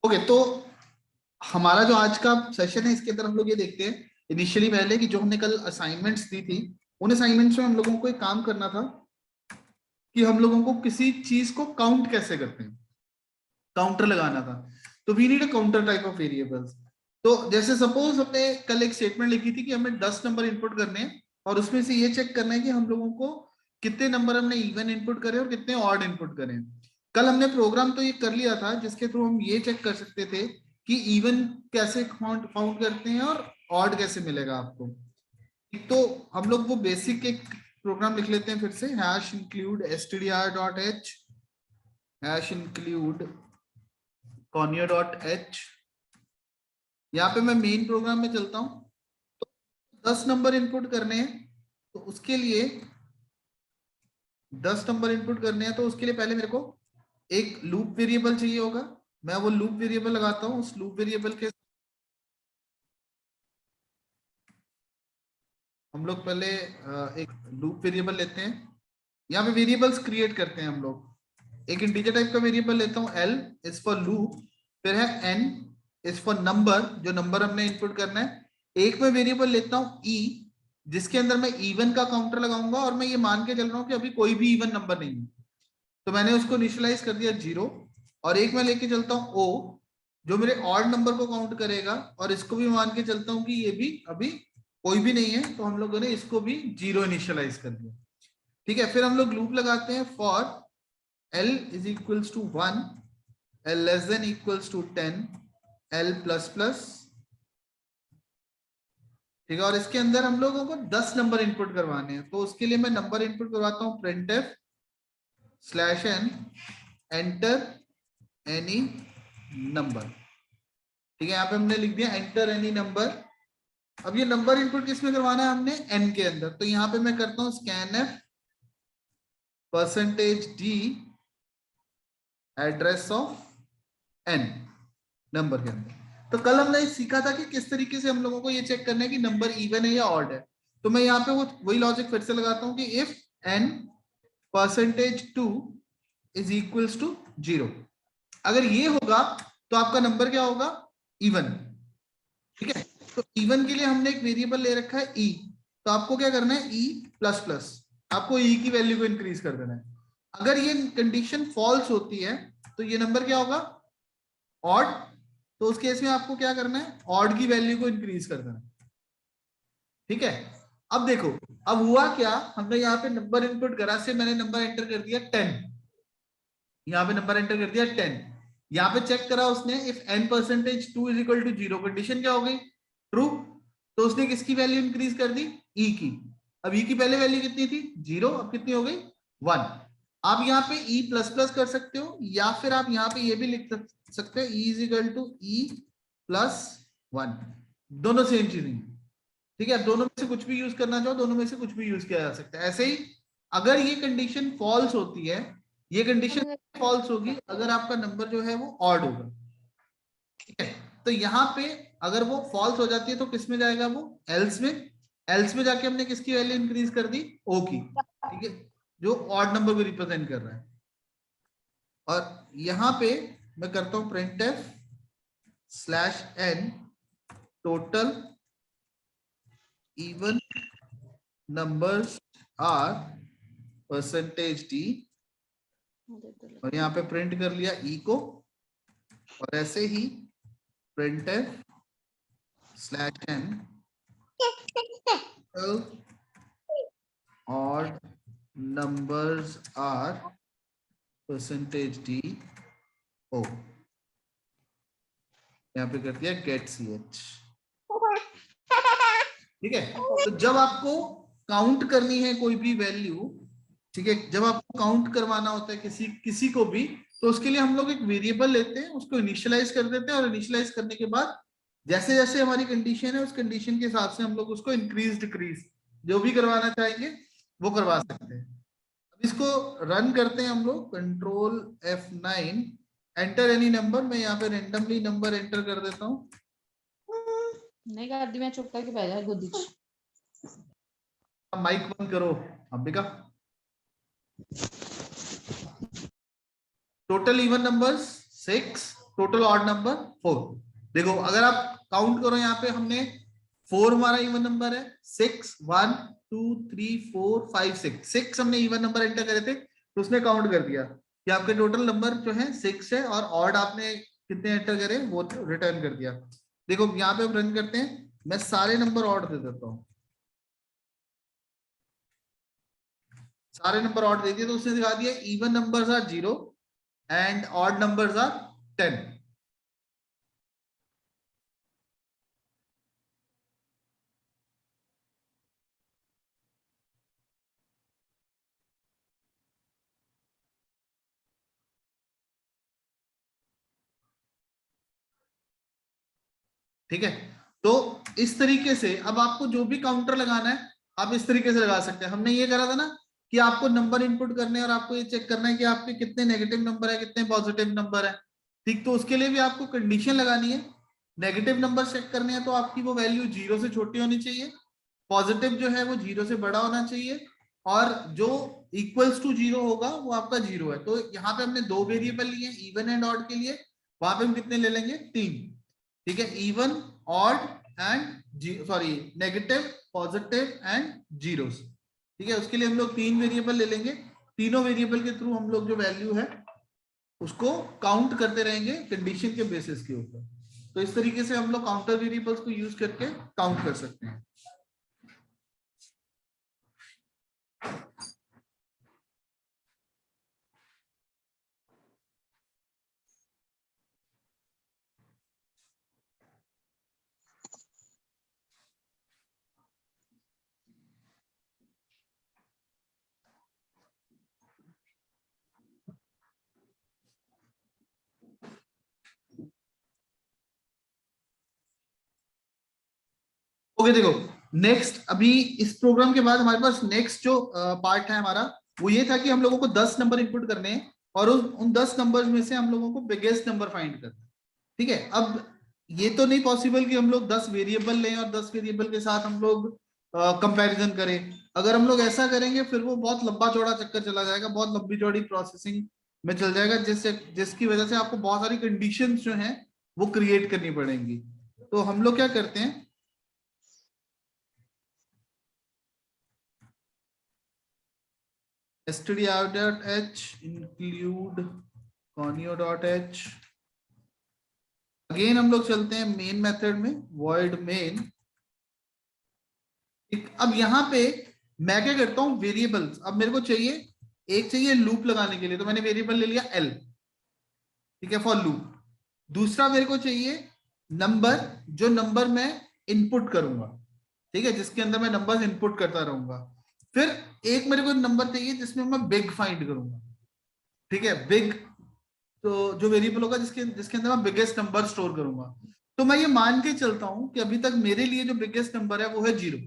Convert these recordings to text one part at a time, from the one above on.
Okay, तो हमारा जो आज का सेशन है इसके अंदर हम लोग ये देखते हैं इनिशियली पहले कि जो हमने कल असाइनमेंट्स दी थी, उन असाइनमेंट्स में हम लोगों को एक काम करना था कि हम लोगों को किसी चीज को काउंट कैसे करते हैं, काउंटर लगाना था। तो we need a counter type of variables. तो जैसे सपोज हमने कल एक स्टेटमेंट लिखी थी कि हमें 10 नंबर इनपुट करने हैं और उसमें से ये चेक करना है कि हम लोगों को कितने नंबर हमने इवन इनपुट करे और कितने ऑड इनपुट करे। कल हमने प्रोग्राम तो ये कर लिया था जिसके थ्रू हम ये चेक कर सकते थे कि इवन कैसे काउंट करते हैं और ऑड कैसे मिलेगा आपको। तो हम लोग वो बेसिक एक प्रोग्राम लिख लेते हैं फिर से, hash include stdr.h, hash include conio.h। यहाँ पे मैं मेन प्रोग्राम में चलता हूं। तो 10 नंबर इनपुट करने हैं, तो उसके लिए 10 नंबर इनपुट करने हैं तो उसके लिए पहले मेरे को एक लूप वेरिएबल चाहिए होगा। मैं वो लूप वेरिएबल लगाता हूँ। उस लूप वेरिएबल के हम लोग पहले एक लूप वेरिएबल लेते हैं। यहाँ पे वेरिएबल्स क्रिएट करते हैं हम लोग। एक इंटीजर टाइप का वेरिएबल लेता हूँ, l इज फॉर लूप, फिर है n इज फॉर नंबर, जो नंबर हमने इनपुट करना है। एक में वेरिएबल लेता हूँ e, जिसके अंदर मैं इवन का काउंटर लगाऊंगा और मैं ये मान के चल रहा हूँ कि अभी कोई भी इवन नंबर नहीं है, तो मैंने उसको इनिशियलाइज कर दिया 0। और एक मैं लेके चलता हूँ o, जो मेरे ऑड नंबर को काउंट करेगा, और इसको भी मान के चलता हूँ कि ये भी अभी कोई भी नहीं है, तो हम लोगों ने इसको भी 0 इनिशियलाइज कर दिया। ठीक है, फिर हम लोग लूप लगाते हैं for l is equals to 1, l less than equals to 10, l plus plus. ठीक है, और इसके अंदर हम लोगों को 10 नंबर इनपुट करवाने हैं, तो उसके लिए मैं नंबर इनपुट करवाता हूँ printf slash n enter any number. ठीक है, यहाँ पे हमने लिख दिया एंटर एनी नंबर। अब ये नंबर इनपुट किसमें करवाना है हमने, n के अंदर। तो यहाँ पे मैं करता हूँ scanf %d address of n number के अंदर। तो कल हमने सीखा था कि किस तरीके से हम लोगों को ये चेक करना है कि नंबर इवन है या ऑड है। तो मैं यहाँ पे वही लॉजिक फिर से लगाता हूँ कि if n %2 is equals to 0, अगर ये होगा तो आपका नंबर क्या होगा, इवन। ठीक है, तो इवन के लिए हमने एक वेरिएबल ले रखा है e, तो आपको क्या करना है e प्लस प्लस, आपको e की वैल्यू को इंक्रीज कर देना है। अगर ये कंडीशन फॉल्स होती है तो ये नंबर क्या होगा, ऑड, तो उस केस में आपको क्या करना है, ऑड की वैल्यू को इंक्रीज कर देना। ठीक है, अब देखो अब हुआ क्या, हमने यहाँ पे नंबर इनपुट करा, से मैंने नंबर एंटर कर दिया 10, यहाँ पे नंबर एंटर कर दिया 10। यहाँ पे चेक करा उसने if n%2 is equal to 0, condition क्या हो गई, ट्रू। तो उसने किसकी वैल्यू इंक्रीज कर दी, e की। अब e की पहले वैल्यू कितनी थी, 0, अब कितनी हो गई, 1। आप यहाँ पे e प्लस प्लस कर सकते हो, या फिर आप यहाँ पे ये भी लिख सकते हो e is equal to e plus 1, दोनों सेम चीज है। ठीक है, दोनों में से कुछ भी यूज करना चाहो, दोनों में से कुछ भी यूज किया जा सकता है। ऐसे ही अगर ये कंडीशन फॉल्स होती है, ये कंडीशन फॉल्स होगी अगर आपका नंबर जो है वो ऑड होगा। ठीक है, तो यहाँ पे अगर वो फॉल्स हो जाती है तो किस में जाएगा, वो एल्स में। एल्स में जाके हमने किसकी वैल्यू इंक्रीज कर दी, ओ की। ठीक है, जो ऑड नंबर को रिप्रेजेंट कर रहा है। और यहाँ पे मैं करता हूं printf slash n total even numbers are %d, और यहाँ पे प्रिंट कर लिया e को। और ऐसे ही printf slash n odd numbers are %d o, यहाँ पे कर दिया get ch। ठीक है, तो जब आपको काउंट करनी है कोई भी वैल्यू, ठीक है, जब आपको काउंट करवाना होता है किसी को भी, तो उसके लिए हम लोग एक वेरिएबल लेते हैं, उसको इनिशियलाइज कर देते हैं, और इनिशियलाइज करने के बाद जैसे जैसे हमारी कंडीशन है उस कंडीशन के हिसाब से हम लोग उसको इंक्रीज डिक्रीज जो भी करवाना चाहेंगे वो करवा सकते हैं। अब इसको रन करते हैं हम लोग, control F9 enter any number. मैं यहाँ पे रेंडमली नंबर एंटर कर देता हूँ। नहीं कर दी, मैं चुप करके बैठ जा गोदी च। माइक बंद करो Ambika. Total even numbers 6, total odd number 4। देखो अगर आप काउंट करो यहाँ पे हमने 4 हमारा इवन नंबर है, 6 1 2 3 4 5 6 हमने इवन नंबर एंटर करे थे तो उसने काउंट कर दिया कि आपके टोटल नंबर जो है 6 है और ऑड आपने कितने एंटर करे वो रिटर्न कर दिया। देखो यहाँ पे हम रन करते हैं, मैं सारे नंबर ऑड दे देता हूँ, सारे नंबर ऑड दे दिए तो उसने दिखा दिया even numbers are 0 and odd numbers are 10। ठीक है, तो इस तरीके से अब आपको जो भी काउंटर लगाना है आप इस तरीके से लगा सकते हैं। हमने ये करा था ना कि आपको नंबर इनपुट करने हैं और आपको ये चेक करना है कि आपके कितने नेगेटिव नंबर है कितने पॉजिटिव नंबर है। ठीक, तो उसके लिए भी आपको कंडीशन लगानी है। नेगेटिव नंबर चेक करने हैं तो आपकी वो वैल्यू 0 से छोटी होनी चाहिए, पॉजिटिव जो है वो 0 से बड़ा होना चाहिए और जो इक्वल्स टू 0 होगा वो आपका 0 है। तो यहाँ पे हमने 2 वेरिएबल लिए इवन एंड ऑड के लिए, वहां पे हम कितने ले लेंगे 3। ठीक है, even odd and sorry negative positive and zeros. ठीक है, उसके लिए हम लोग 3 वेरिएबल ले लेंगे, तीनों वेरिएबल के थ्रू हम लोग जो वैल्यू है उसको काउंट करते रहेंगे कंडीशन के बेसिस के ऊपर। तो इस तरीके से हम लोग काउंटर वेरिएबल्स को यूज करके काउंट कर सकते हैं। ओके, देखो नेक्स्ट अभी इस प्रोग्राम के बाद हमारे पास नेक्स्ट जो पार्ट है हमारा वो ये था कि हम लोगों को 10 नंबर इनपुट करने हैं और उन 10 नंबर्स में से हम लोगों को बिगेस्ट नंबर फाइंड करना है। ठीक है, अब ये तो नहीं पॉसिबल कि हम लोग 10 वेरिएबल लें और 10 वेरिएबल के साथ हम लोग कंपैरिजन करें। अगर हम लोग ऐसा करेंगे फिर वो बहुत लंबा चौड़ा चक्कर चला जाएगा, बहुत लंबी चौड़ी प्रोसेसिंग में चल जाएगा, जिसकी वजह से आपको बहुत सारी कंडीशंस जो हैं वो क्रिएट करनी पड़ेंगी। तो हम लोग क्या करते हैं, stdio.h include conio.h, अगेन हम लोग चलते हैं मेन मेथड में, void main। अब यहाँ पे मैं क्या करता हूँ वेरिएबल्स, अब मेरे को चाहिए एक चाहिए लूप लगाने के लिए तो मैंने वेरिएबल ले लिया l। ठीक है, फॉर लूप। दूसरा मेरे को चाहिए नंबर, जो नंबर मैं इनपुट करूंगा, ठीक है, जिसके अंदर मैं नंबर्स इनपुट करता रहूंगा। फिर एक मेरे को नंबर चाहिए जिसमें मैं बिग फाइंड करूंगा। ठीक है, बिग तो जो वेरिएबल होगा जिसके जिसके अंदर मैं बिगेस्ट नंबर स्टोर करूंगा। तो मैं ये मान के चलता हूं कि अभी तक मेरे लिए जो बिगेस्ट नंबर है वो है 0।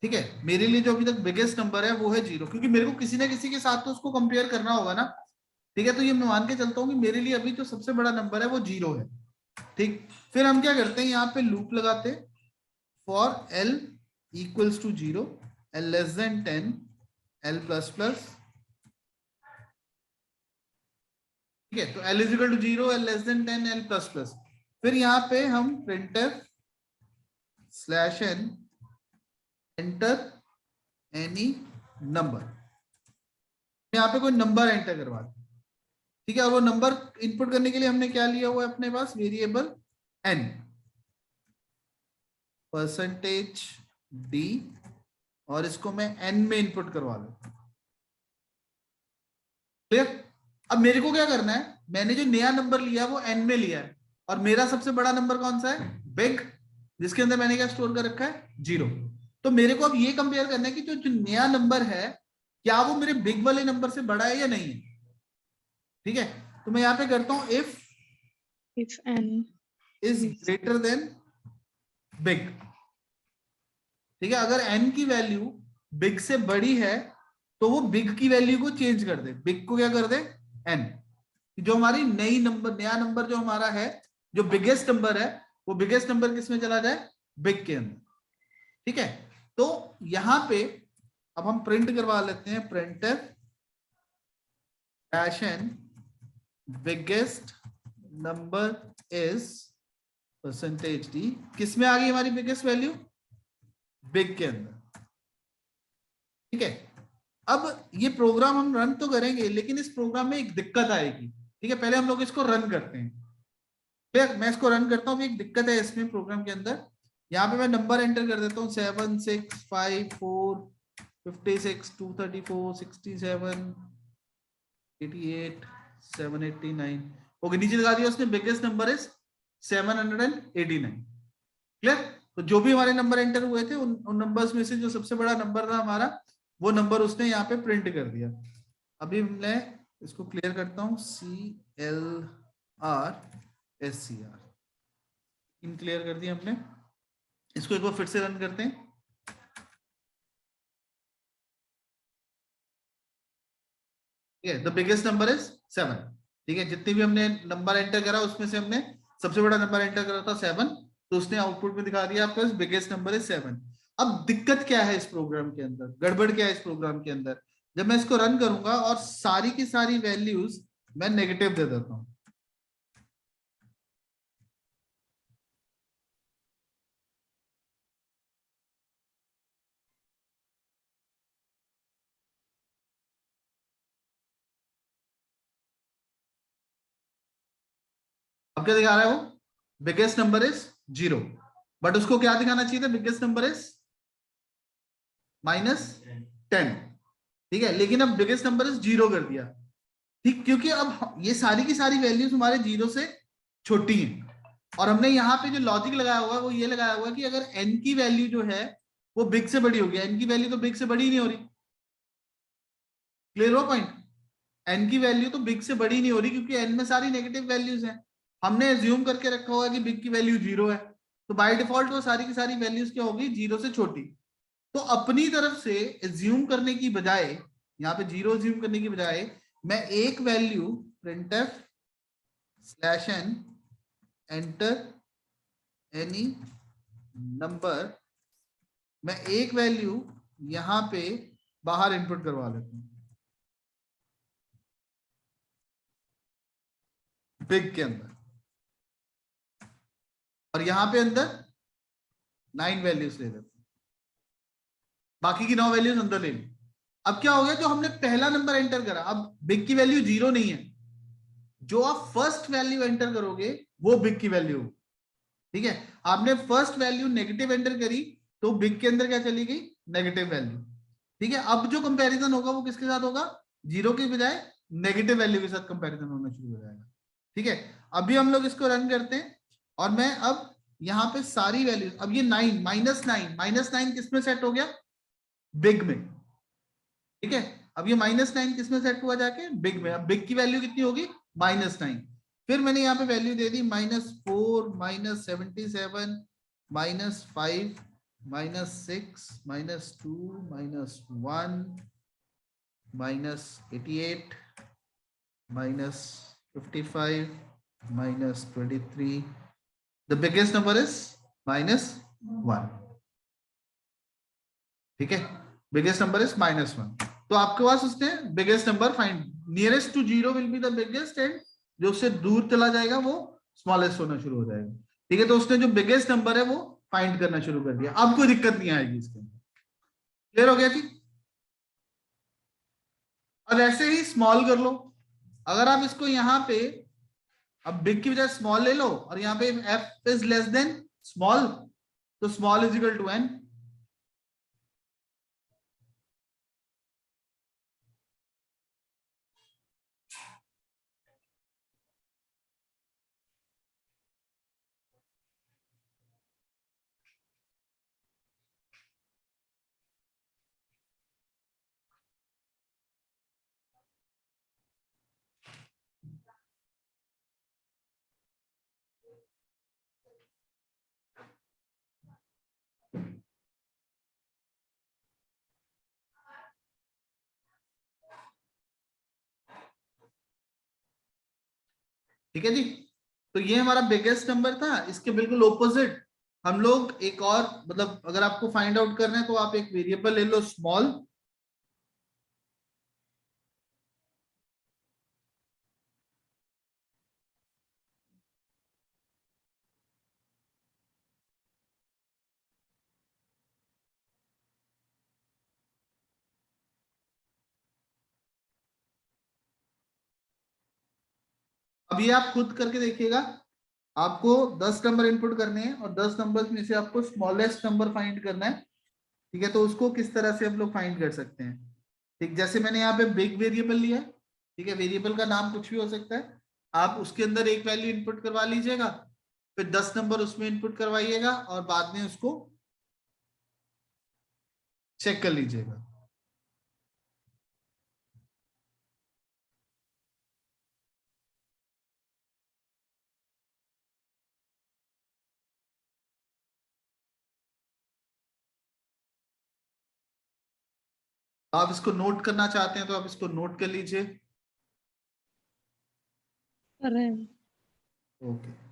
ठीक है, मेरे लिए जो अभी तक बिगेस्ट नंबर है वो है 0, क्योंकि मेरे को किसी ना किसी के साथ तो उसको कंपेयर करना होगा ना। ठीक है, तो ये मैं मान के चलता हूँ कि मेरे लिए अभी जो सबसे बड़ा नंबर है वो 0 है। ठीक, फिर हम क्या करते हैं यहाँ पे लूप लगाते हैं for L equals to 0, L less than 10, L plus plus. ठीक है, तो L is equal to 0, L less than 10, L plus plus. फिर यहाँ पे हम printf slash N enter any number, यहाँ पे कोई नंबर एंटर करवा दें। ठीक है, और वो नंबर इनपुट करने के लिए हमने क्या लिया हुआ है अपने पास, वेरिएबल एन, परसेंटेज डी, और इसको मैं एन में इनपुट करवा दूं। क्लियर? अब मेरे को क्या करना है, मैंने जो नया नंबर लिया वो एन में लिया है और मेरा सबसे बड़ा नंबर कौन सा है, बिग, जिसके अंदर मैंने क्या स्टोर कर रखा है 0। तो मेरे को अब ये कंपेयर करना है कि जो नया नंबर है क्या वो मेरे बिग वाले नंबर से बड़ा है या नहीं है। ठीक है, तो मैं यहाँ पे करता हूं if n is greater than big. ठीक है, अगर n की वैल्यू बिग से बड़ी है तो वो बिग की वैल्यू को चेंज कर दे, बिग को क्या कर दे n। जो हमारी नया नंबर जो हमारा है, जो बिगेस्ट नंबर है, वो बिगेस्ट नंबर किस में चला जाए, बिग के अंदर। ठीक है, तो यहां पे अब हम प्रिंट करवा लेते हैं printf -n biggest number is percentage D, किस में आ गई हमारी बिगेस्ट वैल्यू? बिग के अंदर। ठीक है, अब ये प्रोग्राम हम रन तो करेंगे, लेकिन इस प्रोग्राम में एक दिक्कत आएगी। ठीक है, पहले हम लोग इसको रन करते हैं। फिर मैं इसको रन करता हूँ। एक दिक्कत है इसमें प्रोग्राम के अंदर। यहाँ पे मैं नंबर एंटर कर देता हूँ 7 6 5 4 56 234 67 88 789। ओके, नीचे लगा दिया उसने, बिगेस्ट नंबर इज 789। क्लियर? तो जो भी हमारे नंबर एंटर हुए थे उन नंबर्स में से जो सबसे बड़ा नंबर था हमारा, वो नंबर उसने यहाँ पे प्रिंट कर दिया। अभी मैं इसको क्लियर करता हूँ, CLRSCR इन क्लियर कर दिया हमने। इसको एक बार फिर से रन करते हैं। ठीक है, द बिगेस्ट नंबर इज 7। ठीक है, जितने भी हमने नंबर एंटर करा उसमें से हमने सबसे बड़ा नंबर एंटर करा था 7, तो उसने आउटपुट में दिखा दिया आपको बिगेस्ट नंबर इज 7। अब दिक्कत क्या है इस प्रोग्राम के अंदर, गड़बड़ क्या है इस प्रोग्राम के अंदर? जब मैं इसको रन करूंगा और सारी की सारी वैल्यूज मैं नेगेटिव दे देता हूं, अब क्या दिखा रहा है वो? बिगेस्ट नंबर इज 0, बट उसको क्या दिखाना चाहिए था? Biggest number is -10। ठीक है, लेकिन अब बिगेस्ट नंबर इज 0 कर दिया। ठीक, क्योंकि अब ये सारी की सारी वैल्यूज हमारे 0 से छोटी हैं, और हमने यहाँ पे जो लॉजिक लगाया हुआ है वो ये लगाया हुआ है कि अगर n की वैल्यू जो है वो बिग से बड़ी होगी। n की वैल्यू तो बिग से बड़ी नहीं हो रही। क्लियर हो पॉइंट? n की वैल्यू तो बिग से बड़ी नहीं हो रही, क्योंकि n में सारी नेगेटिव वैल्यूज हैं। हमने एज्यूम करके रखा हुआ है कि बिग की वैल्यू 0 है, तो बाय डिफॉल्ट वो सारी की सारी वैल्यूज क्या होगी? 0 से छोटी। तो अपनी तरफ से एज्यूम करने की बजाय, यहाँ पे 0 एज्यूम करने की बजाय, मैं एक value printf /n enter any number, मैं एक वैल्यू यहां पे बाहर इनपुट करवा लेता हूं बिग के अंदर, और यहां पे अंदर 9 वैल्यूज ले लेता हूं, बाकी की 9 वैल्यूज अंदर ले ली। अब क्या हो गया? जो हमने पहला नंबर एंटर करा, अब बिग की वैल्यू 0 नहीं है, जो आप फर्स्ट वैल्यू एंटर करोगे वो बिग की वैल्यू। ठीक है, आपने फर्स्ट वैल्यू नेगेटिव एंटर करी, तो बिग के अंदर क्या चली गई? Negative value. ठीक है, अब जो कंपैरिजन होगा वो किसके साथ होगा? 0 के बजाय नेगेटिव वैल्यू के साथ कंपैरिजन होना शुरू हो जाएगा। ठीक है, अभी हम लोग इसको रन करते हैं, और मैं अब यहाँ पे सारी वैल्यू, अब ये 9 -9 किस में सेट हो गया? बिग में। ठीक है, अब ये -9 किस में सेट हुआ? जाके बिग में। अब बिग की वैल्यू कितनी होगी? -9। फिर मैंने यहाँ पे value they the -4 -77 -5 -6 -2 -1 -88 -55 -23। The biggest number is -1। ठीक है, बिगेस्ट नंबर इज -1। तो आपके पास उसने biggest number find, nearest to 0 will be the biggest, and जो उससे दूर चला जाएगा वो स्मॉलेस्ट होना शुरू हो जाएगा। ठीक है, तो उसने जो बिगेस्ट नंबर है वो फाइंड करना शुरू कर दिया। अब कोई दिक्कत नहीं आएगी इसके अंदर। क्लियर हो गया जी? अब ऐसे ही स्मॉल कर लो। अगर आप इसको यहाँ पे, अब बिग की बजाय स्मॉल ले लो, और यहाँ पे f is less than small, तो small is equal to n। ठीक है जी, तो ये हमारा बिगेस्ट नंबर था। इसके बिल्कुल ऑपोजिट हम लोग एक और, मतलब अगर आपको फाइंड आउट करना है तो आप एक वेरिएबल ले लो स्मॉल, अब ये आप खुद करके देखिएगा, आपको 10 नंबर इनपुट करने हैं और 10 नंबर्स में से आपको स्मॉलेस्ट नंबर फाइंड करना है, ठीक है। तो उसको किस तरह से हम लोग फाइंड कर सकते हैं, ठीक, जैसे मैंने यहाँ पे बिग वेरिएबल लिया, ठीक है, वेरिएबल का नाम कुछ भी हो सकता है, आप उसके अंदर एक वैल्यू इनपुट करवा लीजिएगा, फिर 10 नंबर उसमें इनपुट करवाइएगा और बाद में उसको चेक कर लीजिएगा। आप इसको नोट करना चाहते हैं तो आप इसको नोट कर लीजिए। कर रहे हैं। ओके।